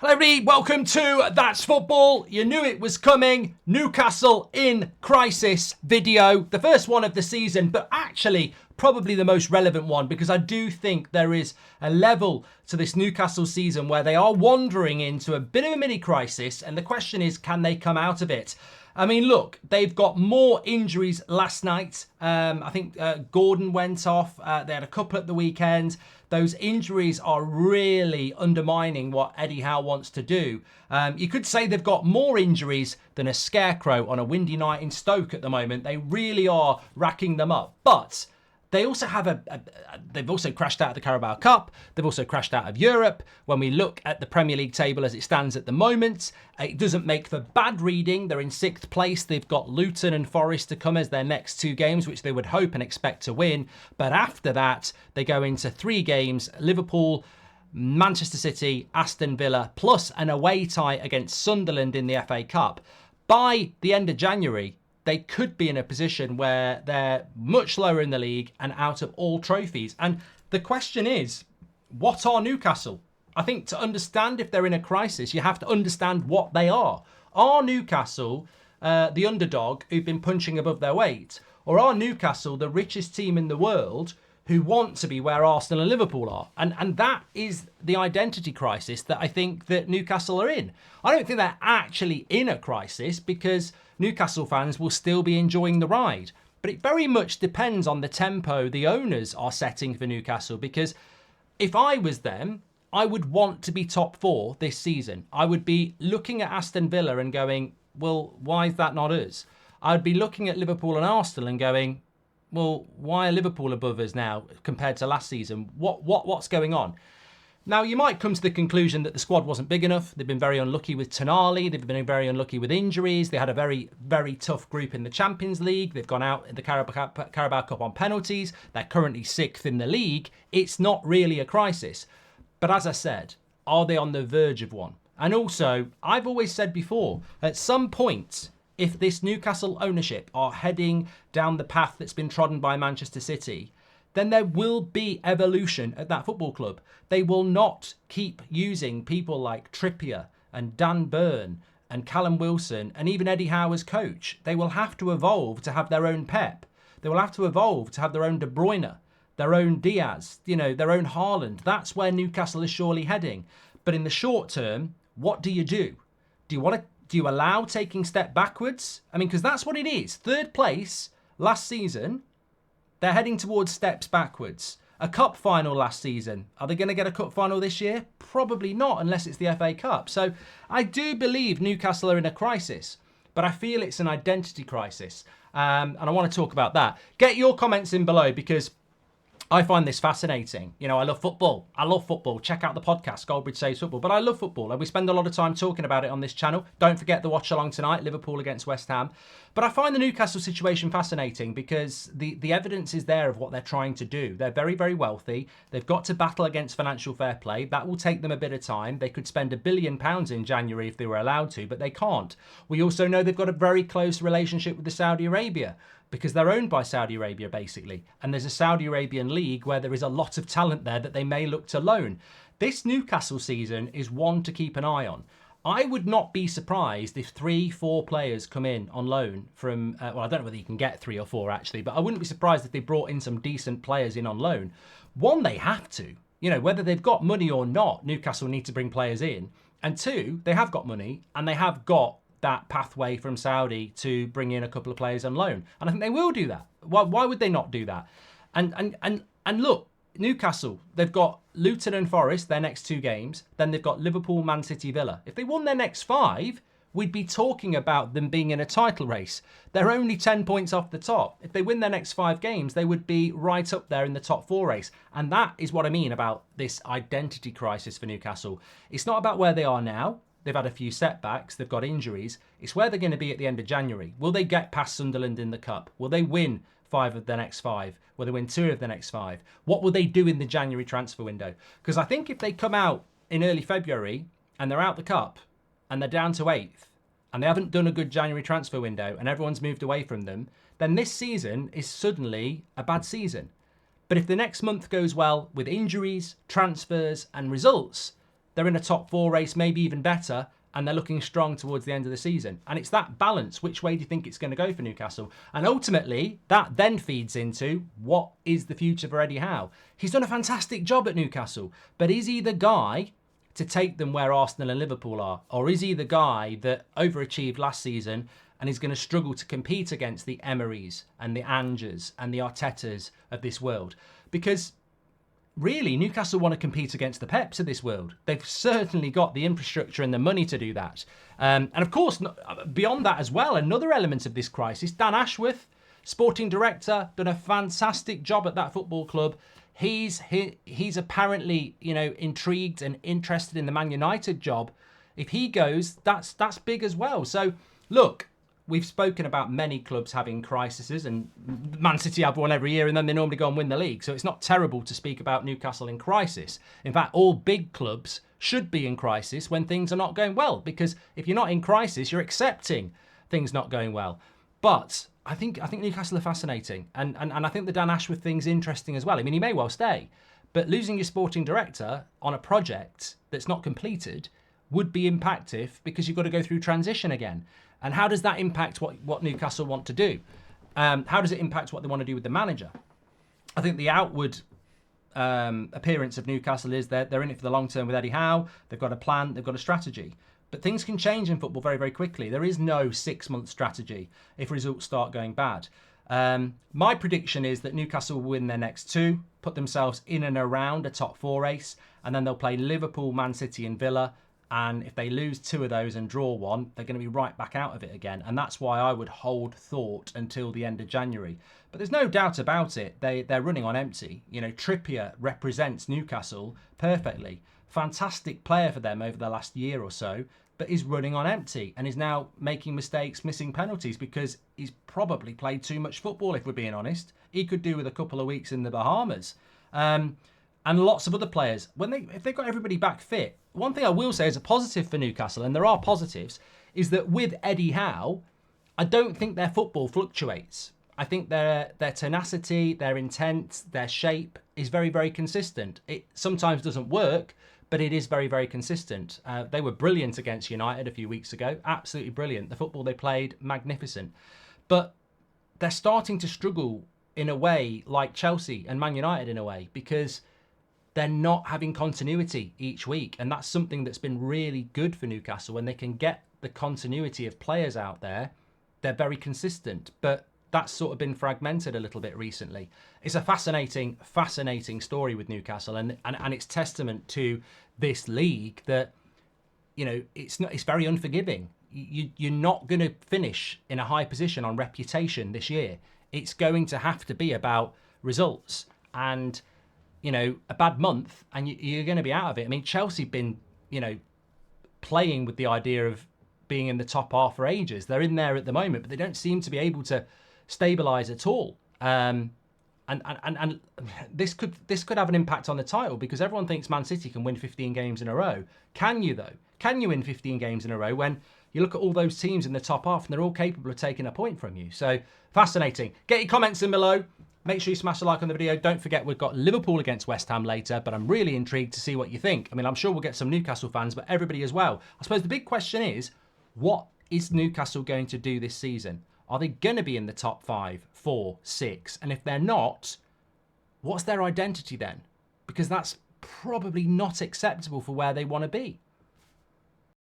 Hello everybody, welcome to That's Football. You knew it was coming. Newcastle in Crisis video. The first one of the season, but actually probably the most relevant one because I do think there is a level to this Newcastle season where they are wandering into a bit of a mini crisis, and the question is, can they come out of it? I mean, look, they've got more injuries last night. I think Gordon went off. They had a couple at the weekend. Those injuries are really undermining what Eddie Howe wants to do. You could say they've got more injuries than a scarecrow on a windy night in Stoke at the moment. They really are racking them up. But they also have they've also crashed out of the Carabao Cup. They've also crashed out of Europe. When we look at the Premier League table as it stands at the moment, it doesn't make for bad reading. They're in 6th place. They've got Luton and Forest to come as their next 2 games, which they would hope and expect to win. But after that, they go into 3 games, Liverpool, Manchester City, Aston Villa, plus an away tie against Sunderland in the FA Cup. By the end of January, they could be in a position where they're much lower in the league and out of all trophies. And the question is, what are Newcastle? I think to understand if they're in a crisis, you have to understand what they are. Are Newcastle the underdog who've been punching above their weight? Or are Newcastle the richest team in the world who want to be where Arsenal and Liverpool are? And that is the identity crisis that I think that Newcastle are in. I don't think they're actually in a crisis because Newcastle fans will still be enjoying the ride. But it very much depends on the tempo the owners are setting for Newcastle, because if I was them, I would want to be top 4 this season. I would be looking at Aston Villa and going, well, why is that not us? I'd be looking at Liverpool and Arsenal and going, well, why are Liverpool above us now compared to last season? What's going on? Now, you might come to the conclusion that the squad wasn't big enough. They've been very unlucky with Tonali. They've been very unlucky with injuries. They had a very, very tough group in the Champions League. They've gone out in the Carabao Cup on penalties. They're currently 6th in the league. It's not really a crisis. But as I said, are they on the verge of one? And also, I've always said before, at some point, if this Newcastle ownership are heading down the path that's been trodden by Manchester City, then there will be evolution at that football club. They will not keep using people like Trippier and Dan Burn and Callum Wilson and even Eddie Howe as coach. They will have to evolve to have their own Pep. They will have to evolve to have their own De Bruyne, their own Diaz, their own Haaland. That's where Newcastle is surely heading. But in the short term, what do you do? Do you allow taking step backwards? I mean, because that's what it is. 3rd place last season. They're heading towards steps backwards. A cup final last season. Are they going to get a cup final this year? Probably not, unless it's the FA Cup. So I do believe Newcastle are in a crisis, but I feel it's an identity crisis. And I want to talk about that. Get your comments in below, because I find this fascinating. I love football. Check out the podcast, Goldbridge Saves Football. But I love football, and we spend a lot of time talking about it on this channel. Don't forget the watch along tonight, Liverpool against West Ham. But I find the Newcastle situation fascinating because the evidence is there of what they're trying to do. They're very, very wealthy. They've got to battle against financial fair play. That will take them a bit of time. They could spend £1 billion in January if they were allowed to, but they can't. We also know they've got a very close relationship with the Saudi Arabia, because they're owned by Saudi Arabia, basically. And there's a Saudi Arabian league where there is a lot of talent there that they may look to loan. This Newcastle season is one to keep an eye on. I would not be surprised if 3-4 players come in on loan from, I don't know whether you can get 3 or 4 actually, but I wouldn't be surprised if they brought in some decent players in on loan. One, they have to. Whether they've got money or not, Newcastle need to bring players in. And 2, they have got money and they have got that pathway from Saudi to bring in a couple of players on loan. And I think they will do that. Why would they not do that? And look, Newcastle, they've got Luton and Forest, their next 2 games. Then they've got Liverpool, Man City, Villa. If they won their next 5, we'd be talking about them being in a title race. They're only 10 points off the top. If they win their next 5 games, they would be right up there in the top 4 race. And that is what I mean about this identity crisis for Newcastle. It's not about where they are now. They've had a few setbacks. They've got injuries. It's where they're going to be at the end of January. Will they get past Sunderland in the Cup? Will they win 5 of the next 5? Will they win 2 of the next 5? What will they do in the January transfer window? Because I think if they come out in early February and they're out the Cup and they're down to 8th and they haven't done a good January transfer window and everyone's moved away from them, then this season is suddenly a bad season. But if the next month goes well with injuries, transfers and results, they're in a top 4 race, maybe even better, and they're looking strong towards the end of the season. And it's that balance. Which way do you think it's going to go for Newcastle? And ultimately, that then feeds into what is the future for Eddie Howe. He's done a fantastic job at Newcastle, but is he the guy to take them where Arsenal and Liverpool are? Or is he the guy that overachieved last season and is going to struggle to compete against the Emerys and the Angers and the Artetas of this world? Because really, Newcastle want to compete against the Peps of this world. They've certainly got the infrastructure and the money to do that. And of course, beyond that as well, another element of this crisis, Dan Ashworth, sporting director, done a fantastic job at that football club. He's apparently, intrigued and interested in the Man United job. If he goes, that's big as well. So look, we've spoken about many clubs having crises, and Man City have one every year, and then they normally go and win the league. So it's not terrible to speak about Newcastle in crisis. In fact, all big clubs should be in crisis when things are not going well, because if you're not in crisis, you're accepting things not going well. But I think Newcastle are fascinating, and I think the Dan Ashworth thing's interesting as well. I mean, he may well stay, but losing your sporting director on a project that's not completed would be impactful, because you've got to go through transition again. And how does that impact what Newcastle want to do? How does it impact what they want to do with the manager? I think the outward appearance of Newcastle is they're in it for the long term with Eddie Howe. They've got a plan, they've got a strategy. But things can change in football very, very quickly. There is no 6-month strategy if results start going bad. My prediction is that Newcastle will win their next 2, put themselves in and around a top 4 race, and then they'll play Liverpool, Man City and Villa. And if they lose 2 of those and draw 1, they're going to be right back out of it again. And that's why I would hold thought until the end of January. But there's no doubt about it. They're running on empty. Trippier represents Newcastle perfectly. Fantastic player for them over the last year or so, but is running on empty and is now making mistakes, missing penalties, because he's probably played too much football, if we're being honest. He could do with a couple of weeks in the Bahamas. And lots of other players, if they've got everybody back fit. One thing I will say is a positive for Newcastle, and there are positives, is that with Eddie Howe, I don't think their football fluctuates. I think their tenacity, their intent, their shape is very, very consistent. It sometimes doesn't work, but it is very, very consistent. They were brilliant against United a few weeks ago. Absolutely brilliant. The football they played, magnificent. But they're starting to struggle in a way like Chelsea and Man United in a way, because they're not having continuity each week. And that's something that's been really good for Newcastle. When they can get the continuity of players out there, they're very consistent. But that's sort of been fragmented a little bit recently. It's a fascinating, fascinating story with Newcastle, and it's testament to this league that, it's very unforgiving. You're not going to finish in a high position on reputation this year. It's going to have to be about results, and a bad month and you're going to be out of it. I mean, Chelsea been, playing with the idea of being in the top half for ages. They're in there at the moment, but they don't seem to be able to stabilise at all. And this could have an impact on the title, because everyone thinks Man City can win 15 games in a row. Can you though? Can you win 15 games in a row when you look at all those teams in the top half and they're all capable of taking a point from you? So fascinating. Get your comments in below. Make sure you smash a like on the video. Don't forget, we've got Liverpool against West Ham later, but I'm really intrigued to see what you think. I mean, I'm sure we'll get some Newcastle fans, but everybody as well. I suppose the big question is, what is Newcastle going to do this season? Are they going to be in the top 5, 4, 6? And if they're not, what's their identity then? Because that's probably not acceptable for where they want to be.